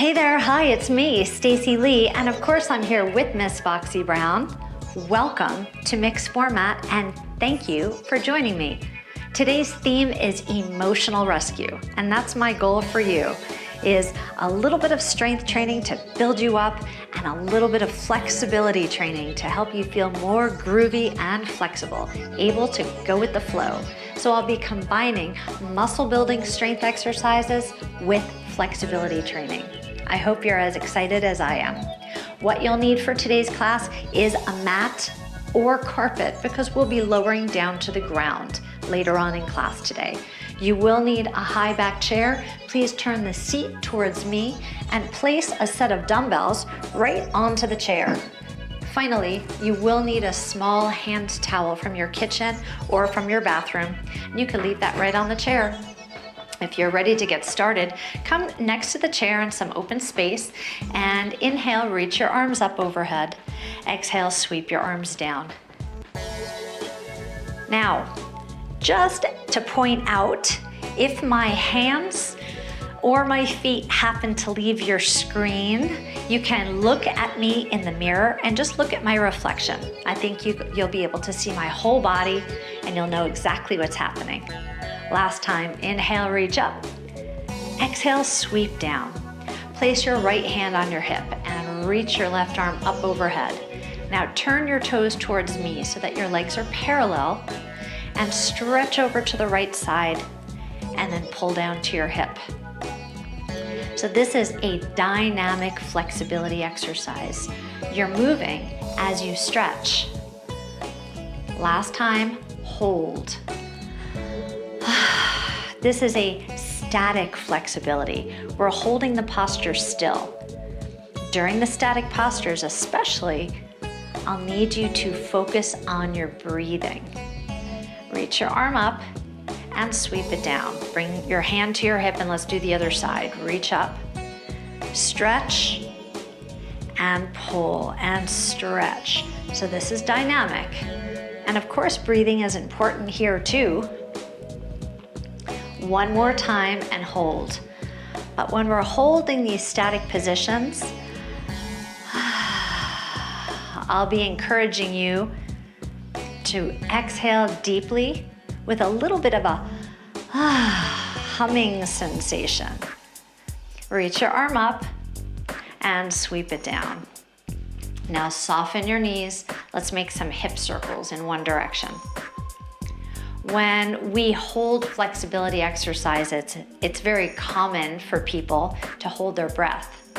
Hey there, hi, it's me, Stacey Lei, and of course I'm here with Miss Foxy Brown. Welcome to Mixed Format, and thank you for joining me. Today's theme is emotional rescue, and that's my goal for you, is a little bit of strength training to build you up and a little bit of flexibility training to help you feel more groovy and flexible, able to go with the flow. So I'll be combining muscle building strength exercises with flexibility training. I hope you're as excited as I am. What you'll need for today's class is a mat or carpet because we'll be lowering down to the ground later on in class today. You will need a high back chair. Please turn the seat towards me and place a set of dumbbells right onto the chair. Finally, you will need a small hand towel from your kitchen or from your bathroom. You can leave that right on the chair. If you're ready to get started, come next to the chair in some open space and inhale, reach your arms up overhead. Exhale, sweep your arms down. Now, just to point out, if my hands or my feet happen to leave your screen, you can look at me in the mirror and just look at my reflection. I think you'll be able to see my whole body and you'll know exactly what's happening. Last time, inhale, reach up. Exhale, sweep down. Place your right hand on your hip and reach your left arm up overhead. Now turn your toes towards me so that your legs are parallel and stretch over to the right side and then pull down to your hip. So this is a dynamic flexibility exercise. You're moving as you stretch. Last time, hold. This is a static flexibility. We're holding the posture still. During the static postures especially, I'll need you to focus on your breathing. Reach your arm up and sweep it down. Bring your hand to your hip and let's do the other side. Reach up, stretch, and pull and stretch. So this is dynamic. And of course, breathing is important here too. One more time and hold. But when we're holding these static positions, I'll be encouraging you to exhale deeply with a little bit of a humming sensation. Reach your arm up and sweep it down. Now soften your knees. Let's make some hip circles in one direction. When we hold flexibility exercises, it's very common for people to hold their breath.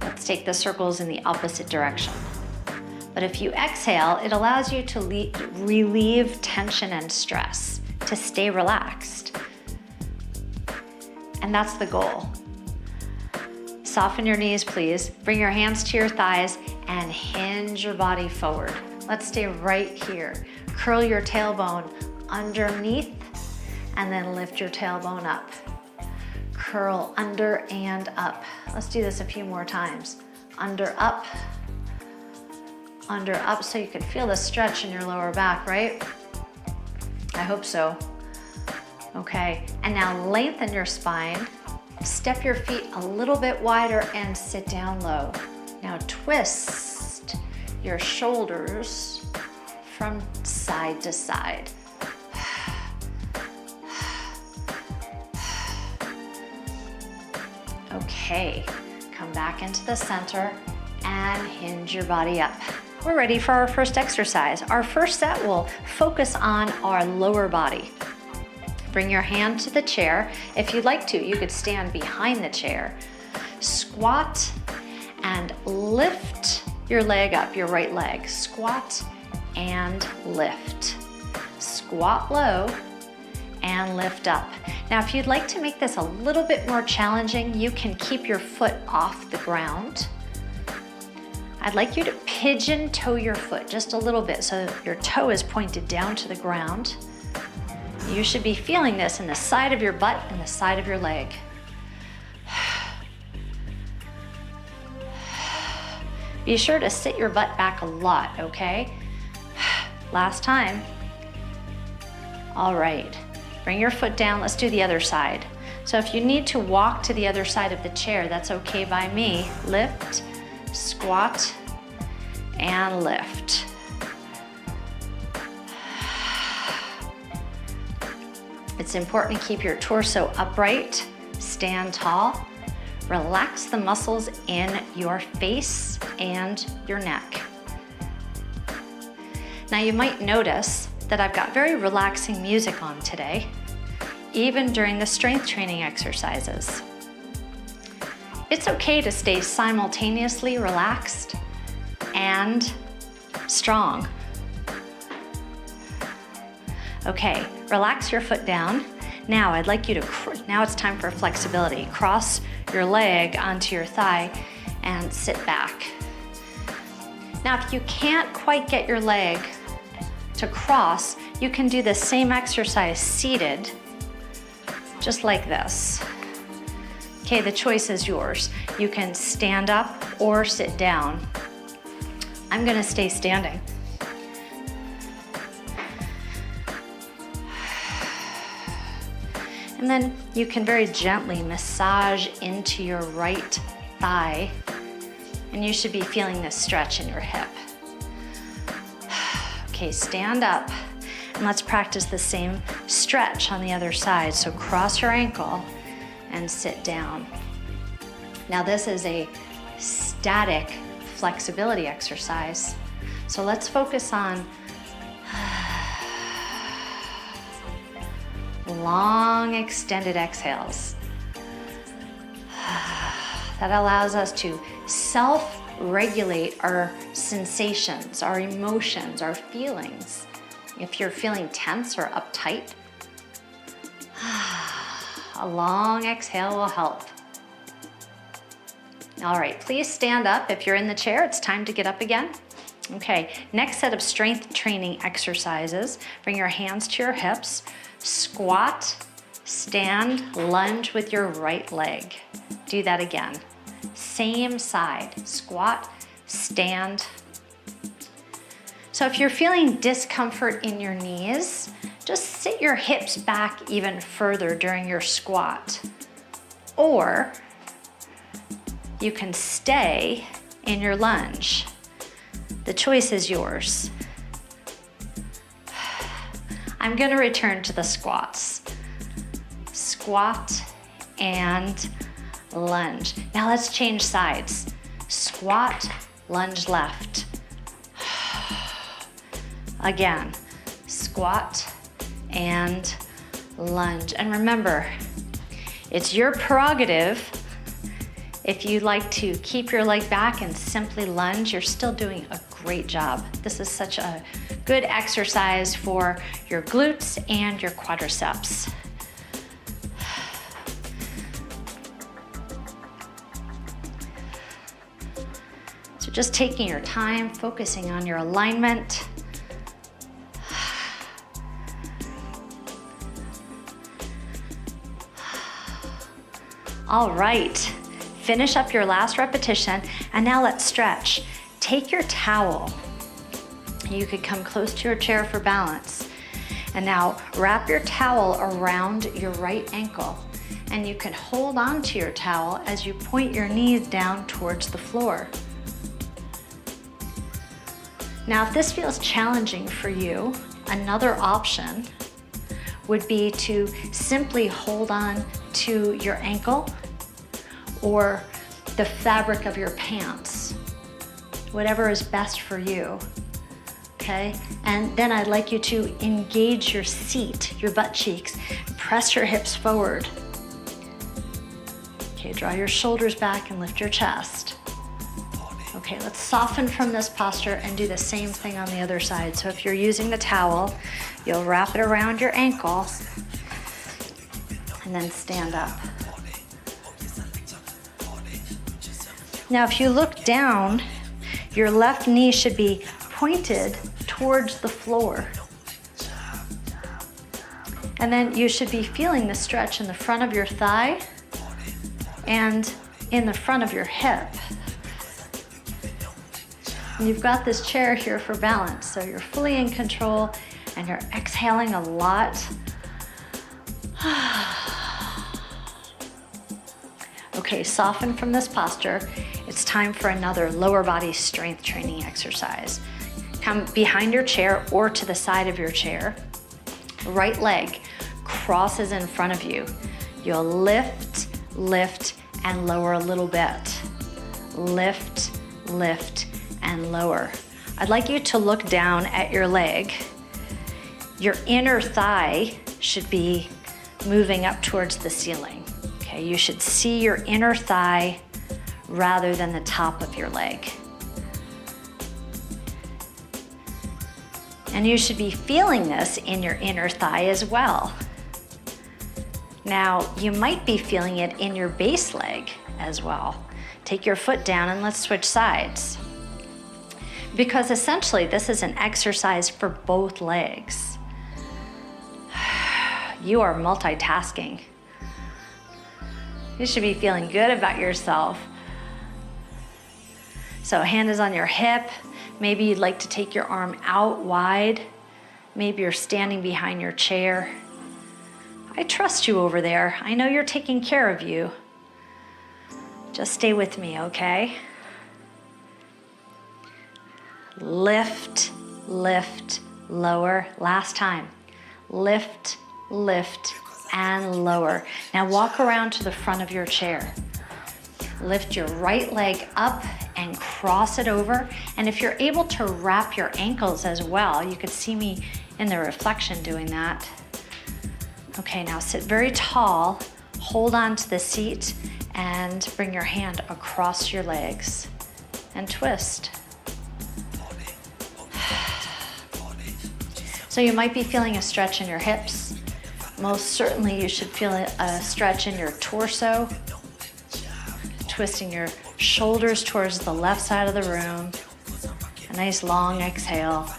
Let's take the circles in the opposite direction. But if you exhale, it allows you to relieve tension and stress, to stay relaxed. And that's the goal. Soften your knees, please. Bring your hands to your thighs and hinge your body forward. Let's stay right here. Curl your tailbone underneath and then lift your tailbone up. Curl under and up. Let's do this a few more times. Under, up so you can feel the stretch in your lower back, right? I hope so. Okay, and now lengthen your spine. Step your feet a little bit wider and sit down low. Now twist your shoulders from side to side. Okay, come back into the center and hinge your body up. We're ready for our first exercise. Our first set will focus on our lower body. Bring your hand to the chair. If you'd like to, you could stand behind the chair. Squat and lift your leg up, your right leg. Squat and lift. Squat low and lift up. Now, if you'd like to make this a little bit more challenging, you can keep your foot off the ground. I'd like you to pigeon toe your foot just a little bit so your toe is pointed down to the ground. You should be feeling this in the side of your butt and the side of your leg. Be sure to sit your butt back a lot, okay? Last time. All right, bring your foot down. Let's do the other side. So if you need to walk to the other side of the chair, that's okay by me. Lift, squat, and lift. It's important to keep your torso upright, stand tall, relax the muscles in your face and your neck. Now you might notice that I've got very relaxing music on today, even during the strength training exercises. It's okay to stay simultaneously relaxed and strong. Okay, relax your foot down. Now I'd like you to, now it's time for flexibility. Cross your leg onto your thigh and sit back. Now if you can't quite get your leg to cross, you can do the same exercise seated, just like this. Okay, the choice is yours. You can stand up or sit down. I'm gonna stay standing. And then you can very gently massage into your right thigh, and you should be feeling this stretch in your hip. Okay, stand up, and let's practice the same stretch on the other side. So cross your ankle and sit down. Now this is a static flexibility exercise. So let's focus on long extended exhales. That allows us to self-regulate our sensations, our emotions, our feelings. If you're feeling tense or uptight, a long exhale will help. All right, please stand up. If you're in the chair, it's time to get up again. Okay, next set of strength training exercises. Bring your hands to your hips. Squat, stand, lunge with your right leg. Do that again. Same side, squat, stand. So if you're feeling discomfort in your knees, just sit your hips back even further during your squat. Or you can stay in your lunge. The choice is yours. I'm gonna return to the squats. Squat and lunge. Now let's change sides. Squat, lunge left. Again, squat and lunge. And remember, it's your prerogative. If you like to keep your leg back and simply lunge, you're still doing a great job. This is such a good exercise for your glutes and your quadriceps. So just taking your time, focusing on your alignment. All right, finish up your last repetition, and now let's stretch. Take your towel. You could come close to your chair for balance. And now wrap your towel around your right ankle, and you can hold on to your towel as you point your knees down towards the floor. Now, if this feels challenging for you, another option would be to simply hold on to your ankle or the fabric of your pants, whatever is best for you, okay? And then I'd like you to engage your seat, your butt cheeks, press your hips forward. Okay, draw your shoulders back and lift your chest. Okay, let's soften from this posture and do the same thing on the other side. So if you're using the towel, you'll wrap it around your ankle and then stand up. Now, if you look down, your left knee should be pointed towards the floor. And then you should be feeling the stretch in the front of your thigh and in the front of your hip. And you've got this chair here for balance, so you're fully in control and you're exhaling a lot. Okay, soften from this posture. It's time for another lower body strength training exercise. Come behind your chair or to the side of your chair. Right leg crosses in front of you. You'll lift, lift, and lower a little bit. Lift, lift, and lower. I'd like you to look down at your leg. Your inner thigh should be moving up towards the ceiling. Okay, you should see your inner thigh rather than the top of your leg. And you should be feeling this in your inner thigh as well. Now, you might be feeling it in your base leg as well. Take your foot down and let's switch sides. Because essentially, this is an exercise for both legs. You are multitasking. You should be feeling good about yourself. So hand is on your hip. Maybe you'd like to take your arm out wide. Maybe you're standing behind your chair. I trust you over there. I know you're taking care of you. Just stay with me, okay? Lift, lift, lower. Last time. Lift, lift, and lower. Now walk around to the front of your chair. Lift your right leg up and cross it over. And if you're able to wrap your ankles as well, you could see me in the reflection doing that. Okay, now sit very tall, hold on to the seat, and bring your hand across your legs and twist. So you might be feeling a stretch in your hips. Most certainly you should feel a stretch in your torso. Twisting your shoulders towards the left side of the room. A nice long exhale.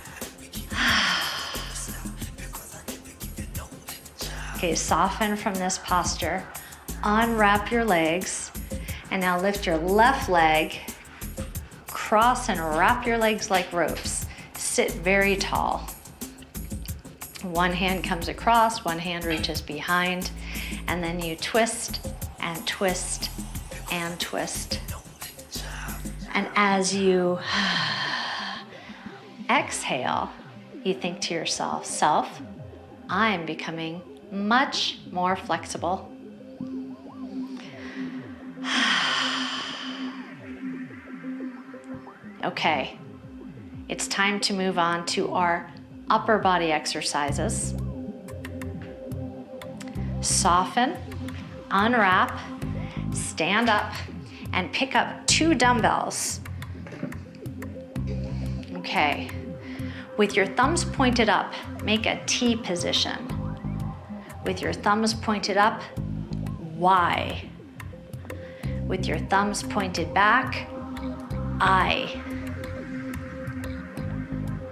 Okay, soften from this posture. Unwrap your legs. And now lift your left leg. Cross and wrap your legs like ropes. Sit very tall. One hand comes across, one hand reaches behind, and then you twist and twist and twist. And as you exhale, you think to yourself, self, I'm becoming much more flexible. Okay, it's time to move on to our upper body exercises. Soften, unwrap, stand up, and pick up 2 dumbbells. Okay, with your thumbs pointed up, make a T position. With your thumbs pointed up, Y. With your thumbs pointed back, I.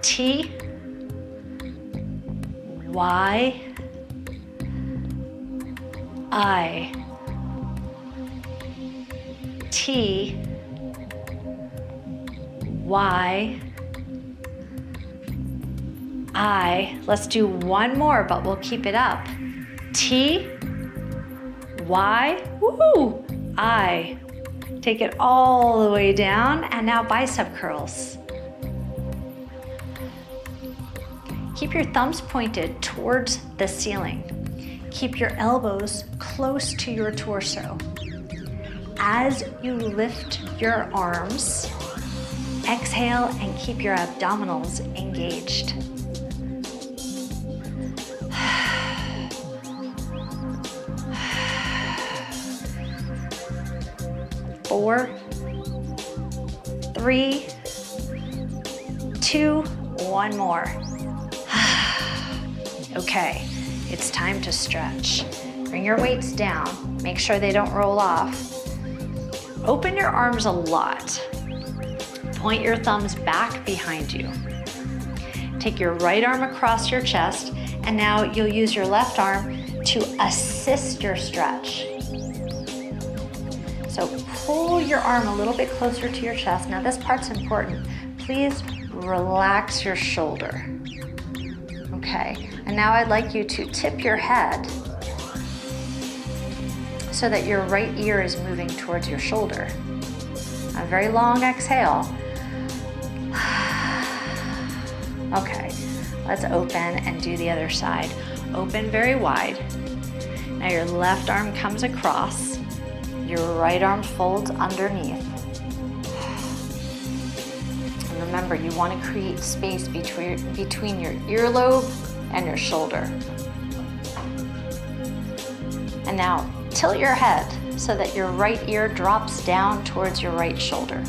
T, Y, I, T, Y, I. Let's do one more, but we'll keep it up. T, Y, woo, I. Take it all the way down, and now bicep curls. Keep your thumbs pointed towards the ceiling. Keep your elbows close to your torso. As you lift your arms, exhale and keep your abdominals engaged. Four, 3, 2, one more. Okay, it's time to stretch. Bring your weights down. Make sure they don't roll off. Open your arms a lot. Point your thumbs back behind you. Take your right arm across your chest, and now you'll use your left arm to assist your stretch. So pull your arm a little bit closer to your chest. Now this part's important. Please relax your shoulder. Okay, and now I'd like you to tip your head so that your right ear is moving towards your shoulder. A very long exhale. Okay, let's open and do the other side. Open very wide. Now your left arm comes across, your right arm folds underneath. And remember, you want to create space between your earlobe and your shoulder. And now tilt your head so that your right ear drops down towards your right shoulder.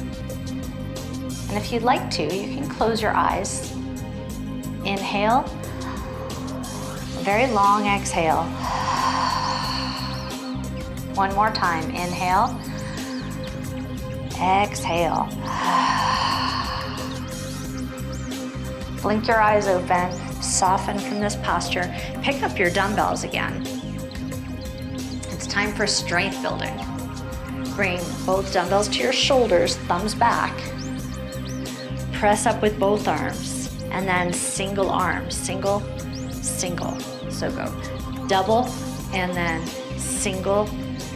And if you'd like to, you can close your eyes. Inhale, very long exhale. One more time, inhale, exhale. Blink your eyes open, soften from this posture. Pick up your dumbbells again. It's time for strength building. Bring both dumbbells to your shoulders, thumbs back. Press up with both arms. And then single arm, single, single. So go double, and then single,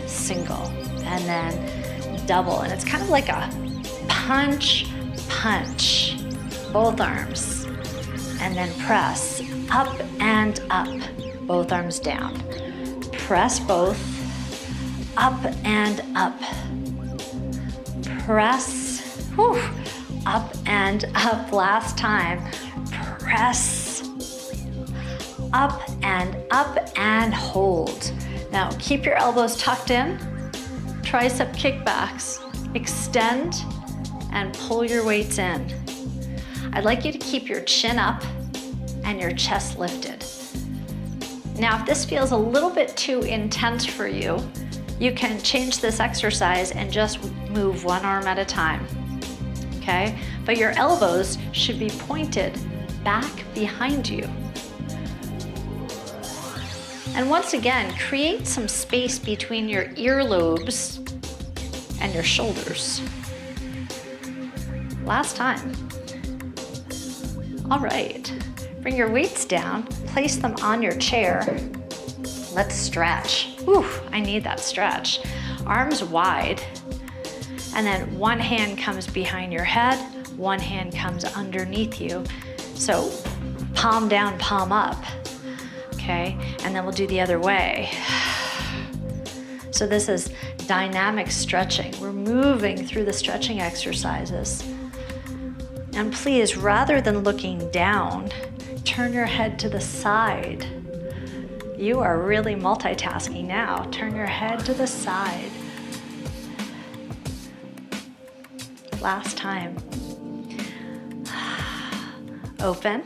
single, and then double. And it's kind of like a punch, punch. Both arms. And then press up and up. Both arms down. Press both, up and up. Press, whew, up and up. Last time. Press up and hold. Now keep your elbows tucked in, tricep kickbacks, extend and pull your weights in. I'd like you to keep your chin up and your chest lifted. Now if this feels a little bit too intense for you, you can change this exercise and just move one arm at a time, okay? But your elbows should be pointed back behind you. And once again, create some space between your earlobes and your shoulders. Last time. All right, bring your weights down, place them on your chair. Let's stretch. Whew, I need that stretch. Arms wide, and then one hand comes behind your head, one hand comes underneath you. So palm down, palm up, okay? And then we'll do the other way. So this is dynamic stretching. We're moving through the stretching exercises. And please, rather than looking down, turn your head to the side. You are really multitasking now. Turn your head to the side. Last time. Open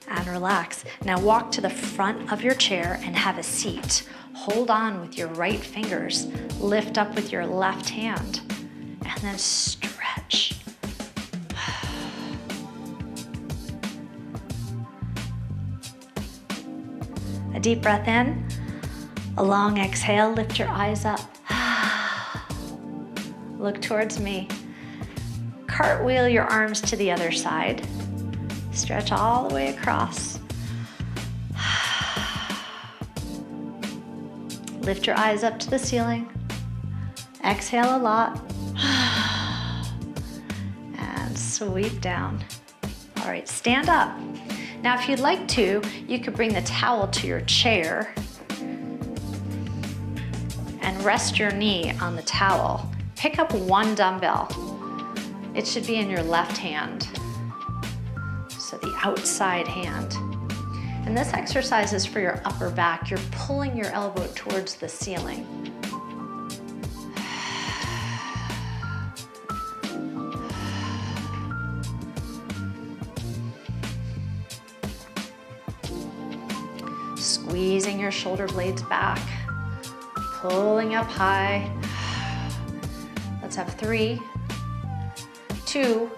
and relax. Now walk to the front of your chair and have a seat. Hold on with your right fingers. Lift up with your left hand and then stretch. A deep breath in, a long exhale, lift your eyes up. Look towards me. Cartwheel your arms to the other side. Stretch all the way across. Lift your eyes up to the ceiling. Exhale a lot. And sweep down. All right, stand up. Now, if you'd like to, you could bring the towel to your chair and rest your knee on the towel. Pick up one dumbbell. It should be in your left hand. So the outside hand. And this exercise is for your upper back. You're pulling your elbow towards the ceiling. Squeezing your shoulder blades back, pulling up high. Let's have 3, 2,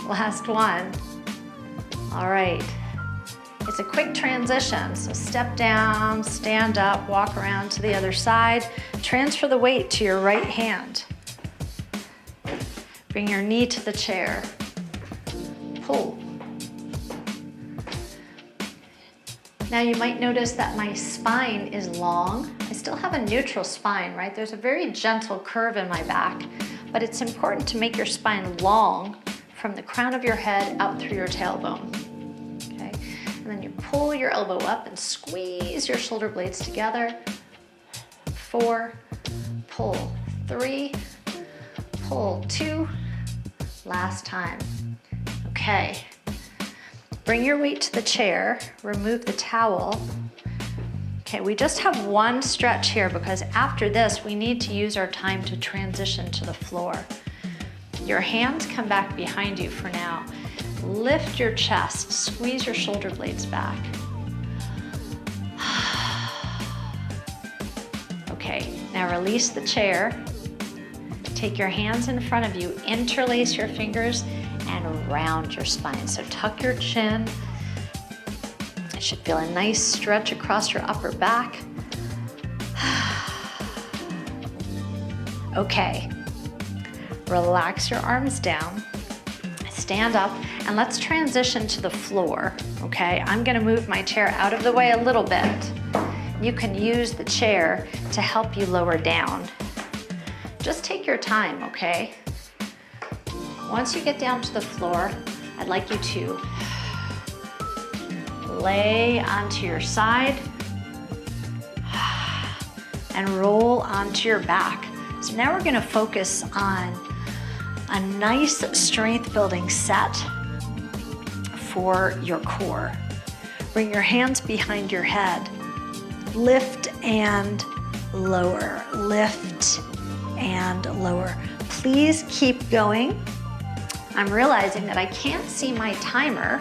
last one. All right, it's a quick transition. So step down, stand up, walk around to the other side, transfer the weight to your right hand. Bring your knee to the chair, pull. Now you might notice that my spine is long. I still have a neutral spine, right? There's a very gentle curve in my back, but it's important to make your spine long from the crown of your head out through your tailbone, okay? And then you pull your elbow up and squeeze your shoulder blades together. 4, pull 3, pull 2, last time. Okay, bring your weight to the chair, remove the towel. Okay, we just have one stretch here because after this, we need to use our time to transition to the floor. Your hands come back behind you for now. Lift your chest, squeeze your shoulder blades back. Okay, now release the chair. Take your hands in front of you, interlace your fingers, and round your spine. So tuck your chin. You should feel a nice stretch across your upper back. Okay, relax your arms down, stand up, and let's transition to the floor, okay? I'm gonna move my chair out of the way a little bit. You can use the chair to help you lower down. Just take your time, okay? Once you get down to the floor, I'd like you to lay onto your side and roll onto your back. So now we're gonna focus on a nice strength building set for your core. Bring your hands behind your head. Lift and lower, lift and lower. Please keep going. I'm realizing that I can't see my timer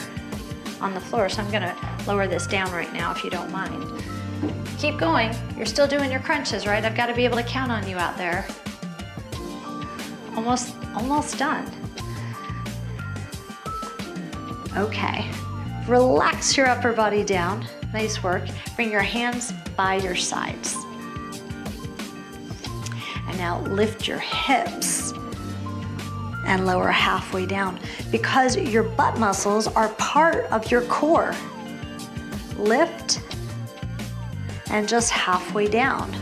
on the floor, so I'm gonna lower this down right now if you don't mind. Keep going. You're still doing your crunches, right? I've got to be able to count on you out there. Almost done. Okay. Relax your upper body down. Nice work. Bring your hands by your sides. And now lift your hips and lower halfway down because your butt muscles are part of your core. Lift and just halfway down.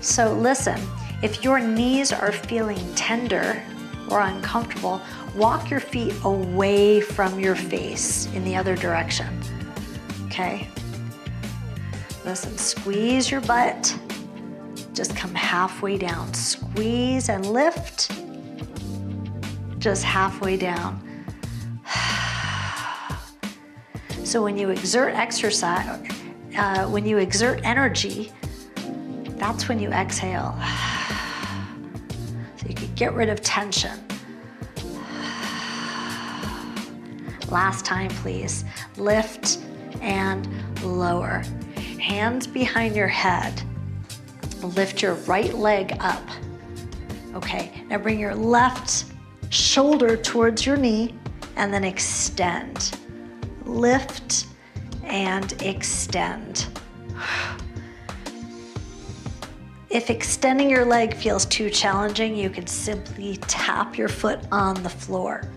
So listen, if your knees are feeling tender or uncomfortable, walk your feet away from your face in the other direction, okay? Listen, squeeze your butt. Just come halfway down. Squeeze and lift. Just halfway down. So when you exert when you exert energy, that's when you exhale. So you can get rid of tension. Last time, please. Lift and lower. Hands behind your head. Lift your right leg up. Okay, now bring your left shoulder towards your knee and then extend. Lift and extend. If extending your leg feels too challenging, you can simply tap your foot on the floor.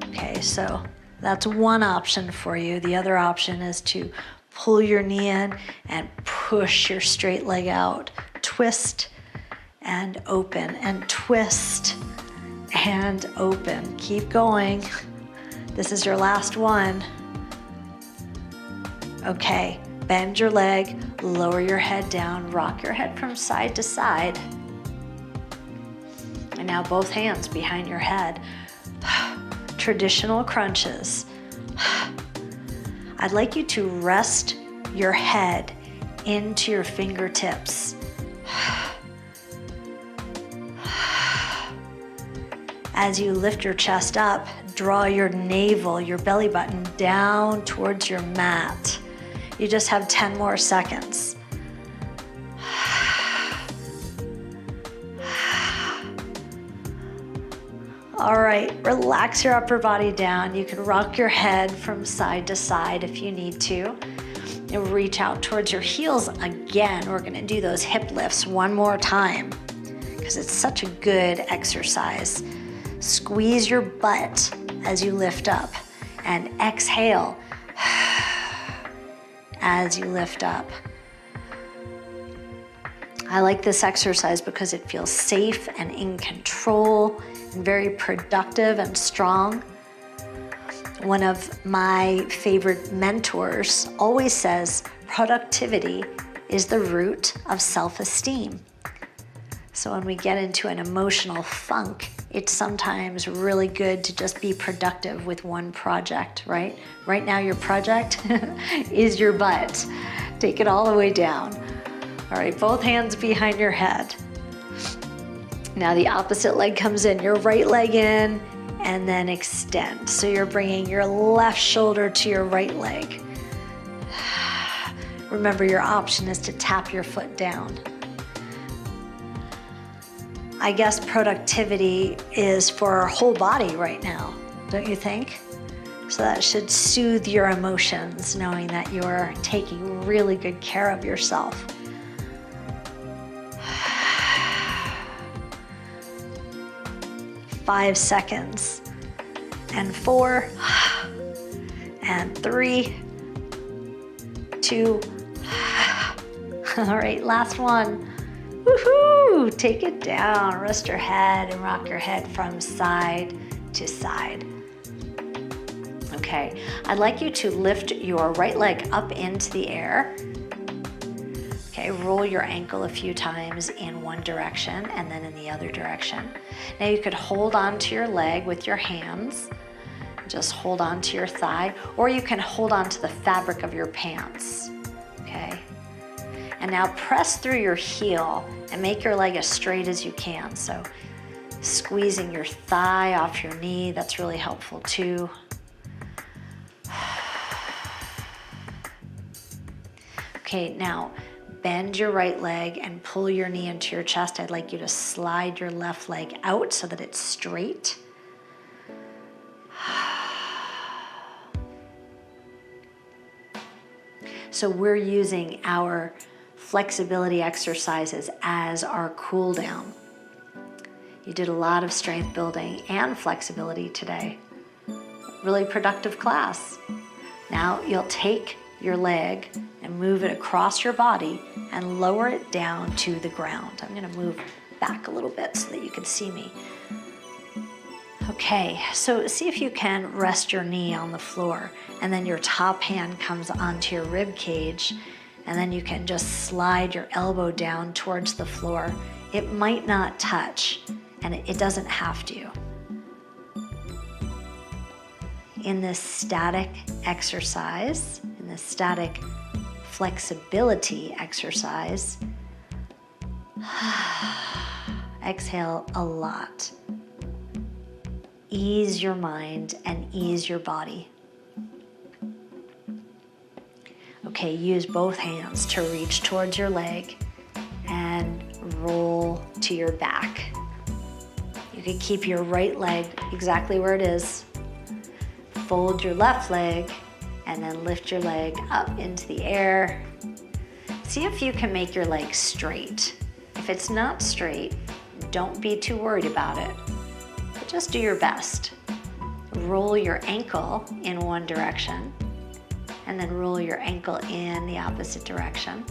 Okay, so that's one option for you. The other option is to pull your knee in and push your straight leg out. Twist and open and twist and open. Keep going. This is your last one. Okay, bend your leg, lower your head down, rock your head from side to side. And now both hands behind your head. Traditional crunches. I'd like you to rest your head into your fingertips. As you lift your chest up, draw your navel, your belly button down towards your mat. You just have 10 more seconds. All right, relax your upper body down. You can rock your head from side to side if you need to. And reach out towards your heels again. We're gonna do those hip lifts one more time because it's such a good exercise. Squeeze your butt as you lift up and exhale. as you lift up. I like this exercise because it feels safe and in control and very productive and strong. One of my favorite mentors always says, productivity is the root of self-esteem. So when we get into an emotional funk, it's sometimes really good to just be productive with one project, right? Right now your project is your butt. Take it all the way down. All right, both hands behind your head. Now the opposite leg comes in, your right leg in, and then extend. So you're bringing your left shoulder to your right leg. Remember, your option is to tap your foot down. I guess productivity is for our whole body right now, don't you think? So that should soothe your emotions, knowing that you're taking really good care of yourself. Five seconds, and 4, and 3, 2, all right, last one. Woohoo! Take it down, rest your head and rock your head from side to side. Okay, I'd like you to lift your right leg up into the air. Okay, roll your ankle a few times in one direction and then in the other direction. Now you could hold on to your leg with your hands, just hold on to your thigh, or you can hold on to the fabric of your pants, okay? And now press through your heel and make your leg as straight as you can. So squeezing your thigh off your knee, that's really helpful too. Okay, now bend your right leg and pull your knee into your chest. I'd like you to slide your left leg out so that it's straight. So we're using our flexibility exercises as our cool down. You did a lot of strength building and flexibility today. Really productive class. Now you'll take your leg and move it across your body and lower it down to the ground. I'm gonna move back a little bit so that you can see me. Okay, so see if you can rest your knee on the floor, and then your top hand comes onto your rib cage, and then you can just slide your elbow down towards the floor. It might not touch, and it doesn't have to. In this static exercise, in this static flexibility exercise, exhale a lot. Ease your mind and ease your body. Okay, use both hands to reach towards your leg and roll to your back. You can keep your right leg exactly where it is. Fold your left leg and then lift your leg up into the air. See if you can make your leg straight. If it's not straight, don't be too worried about it. But just do your best. Roll your ankle in one direction and then roll your ankle in the opposite direction.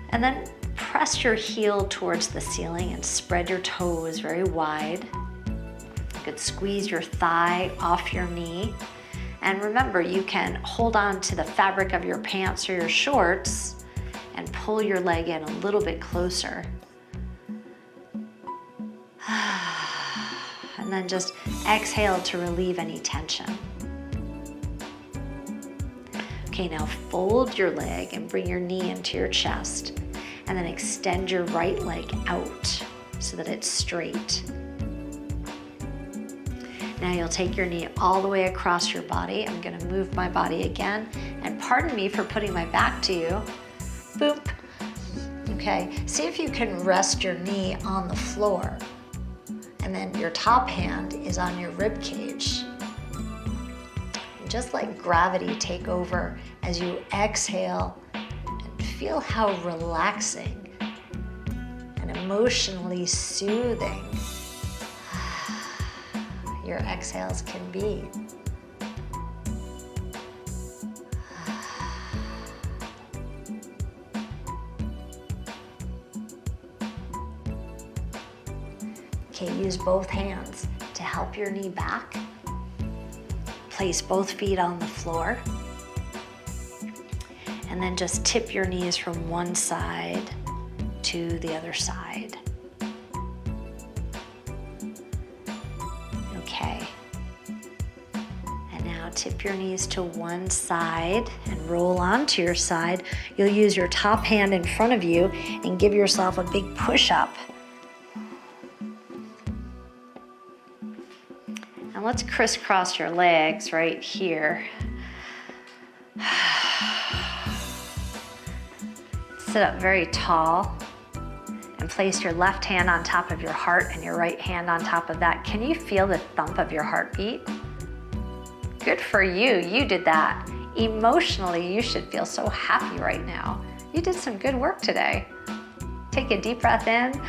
And then press your heel towards the ceiling and spread your toes very wide. You could squeeze your thigh off your knee. And remember, you can hold on to the fabric of your pants or your shorts and pull your leg in a little bit closer. And then just exhale to relieve any tension. Okay, now fold your leg and bring your knee into your chest, and then extend your right leg out so that it's straight. Now you'll take your knee all the way across your body. I'm gonna move my body again, and pardon me for putting my back to you. Boop. Okay, see if you can rest your knee on the floor, and then your top hand is on your rib cage. And just let gravity take over as you exhale, and feel how relaxing and emotionally soothing your exhales can be. Okay, use both hands to help your knee back. Place both feet on the floor. And then just tip your knees from one side to the other side. Okay. And now tip your knees to one side and roll onto your side. You'll use your top hand in front of you and give yourself a big push-up. And let's crisscross your legs right here. Sit up very tall and place your left hand on top of your heart and your right hand on top of that. Can you feel the thump of your heartbeat? Good for you, you did that. Emotionally, you should feel so happy right now. You did some good work today. Take a deep breath in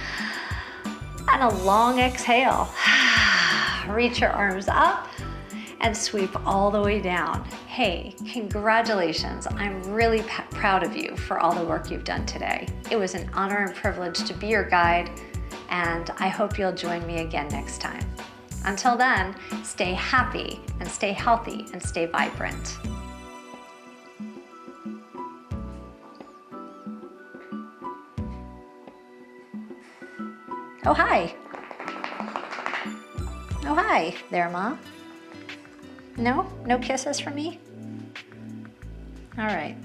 and a long exhale. Reach your arms up and sweep all the way down. Hey, congratulations. I'm really proud of you for all the work you've done today. It was an honor and privilege to be your guide, and I hope you'll join me again next time. Until then, stay happy and stay healthy and stay vibrant. Oh, hi. Oh, hi there, Mom. No? No kisses from me? All right.